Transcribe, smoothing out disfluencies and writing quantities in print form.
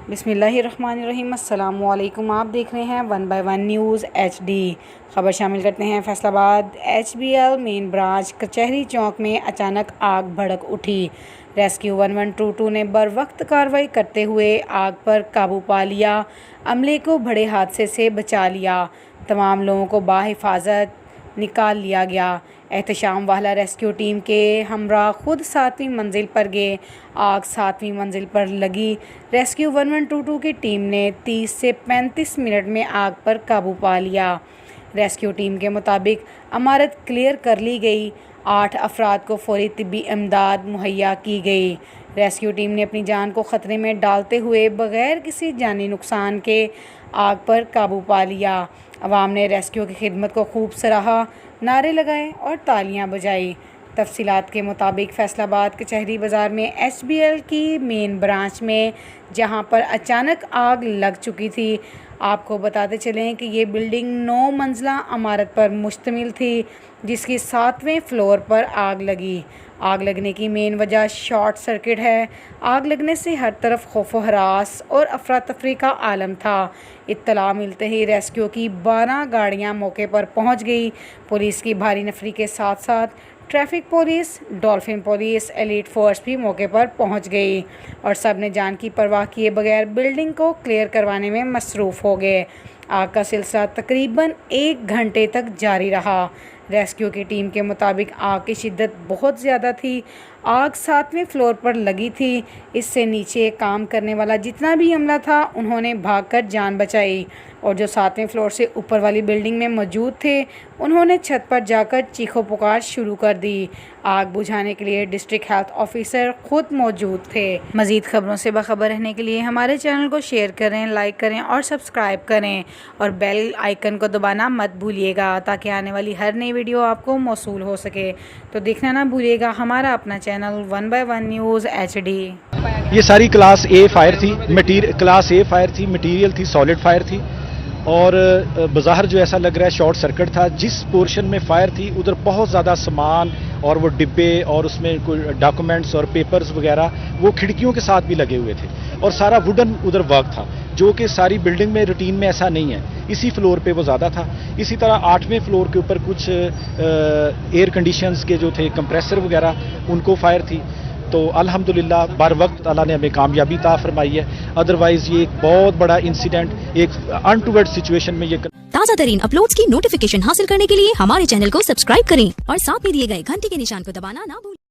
بسم اللہ الرحمن الرحیم۔ السلام علیکم، آپ دیکھ رہے ہیں 1/1 نیوز HD۔ خبر شامل کرتے ہیں فیصل آباد HBL مین برانچ کچہری چوک میں اچانک آگ بھڑک اٹھی۔ ریسکیو 1122 نے بروقت کارروائی کرتے ہوئے آگ پر قابو پا لیا، عملے کو بڑے حادثے سے بچا لیا، تمام لوگوں کو بحفاظت نکال لیا گیا۔ احتشام والا ریسکیو ٹیم کے ہمراہ خود 7ویں منزل پر گئے۔ آگ 7ویں منزل پر لگی۔ ریسکیو 1122 کی ٹیم نے 30 سے 35 منٹ میں آگ پر قابو پا لیا۔ ریسکیو ٹیم کے مطابق عمارت کلیئر کر لی گئی، 8 افراد کو فوری طبی امداد مہیا کی گئی۔ ریسکیو ٹیم نے اپنی جان کو خطرے میں ڈالتے ہوئے بغیر کسی جانی نقصان کے آگ پر قابو پا لیا۔ عوام نے ریسکیو کی خدمت کو خوب سراہا، نعرے لگائے اور تالیاں بجائیں۔ تفصیلات کے مطابق فیصل آباد کچہری بازار میں HBL کی مین برانچ میں جہاں پر اچانک آگ لگ چکی تھی۔ آپ کو بتاتے چلیں کہ یہ بلڈنگ 9 منزلہ عمارت پر مشتمل تھی، جس کی 7ویں فلور پر آگ لگی۔ آگ لگنے کی مین وجہ شارٹ سرکٹ ہے۔ آگ لگنے سے ہر طرف خوف و ہراس اور افراتفری کا عالم تھا۔ اطلاع ملتے ہی ریسکیو کی 12 گاڑیاں موقع پر پہنچ گئی۔ پولیس کی بھاری نفری کے ساتھ ساتھ traffic police, dolphin police, elite force بھی موقع پر پہنچ گئی اور سب نے جان کی پرواہ کیے بغیر بلڈنگ کو کلیئر کروانے میں مصروف ہو گئے۔ آگ کا سلسلہ تقریباً 1 گھنٹے تک جاری رہا۔ ریسکیو کی ٹیم کے مطابق آگ کی شدت بہت زیادہ تھی۔ آگ 7ویں فلور پر لگی تھی۔ اس سے نیچے کام کرنے والا جتنا بھی عملہ تھا انہوں نے بھاگ کر جان بچائی، اور جو 7ویں فلور سے اوپر والی بلڈنگ میں موجود تھے انہوں نے چھت پر جا کر چیخ و پکار شروع کر دی۔ آگ بجھانے کے لیے ڈسٹرکٹ ہیلتھ آفیسر خود موجود تھے۔ مزید خبروں سے باخبر رہنے کے لیے ہمارے چینل کو شیئر کریں، لائک کریں اور سبسکرائب کریں، اور بیل آئیکن کو دبانا مت بھولیے گا تاکہ آنے والی ہر نئی ویڈیو آپ کو موصول ہو سکے۔ تو دیکھنا نہ بھولیے گا ہمارا اپنا چینل 1/1 نیوز HD۔ یہ ساری کلاس اے فائر تھی، کلاس اے فائر تھی، مٹیریل تھی، سالڈ فائر تھی، اور بظاہر جو ایسا لگ رہا ہے شارٹ سرکٹ تھا۔ جس پورشن میں فائر تھی ادھر بہت زیادہ سامان اور وہ ڈبے اور اس میں کوئی ڈاکومنٹس اور پیپرز وغیرہ وہ کھڑکیوں کے ساتھ بھی لگے ہوئے تھے، اور سارا ووڈن ادھر ورک تھا، جو کہ ساری بلڈنگ میں روٹین میں ایسا نہیں ہے۔ اسی فلور پہ وہ زیادہ تھا۔ اسی طرح 8ویں فلور کے اوپر کچھ ایئر کنڈیشنز کے جو تھے کمپریسر وغیرہ ان کو فائر تھی۔ تو الحمدللہ بر وقت اللہ نے ہمیں کامیابی عطا فرمائی ہے۔ ادروائز یہ ایک بہت بڑا انسیڈنٹ، ایک انٹوورڈ سچویشن میں یہ تازہ ترین اپلوڈز کی نوٹیفیکیشن حاصل کرنے کے لیے ہمارے چینل کو سبسکرائب کریں اور ساتھ میں دیے گئے گھنٹی کے نشان کو دبانا نہ بھولیں۔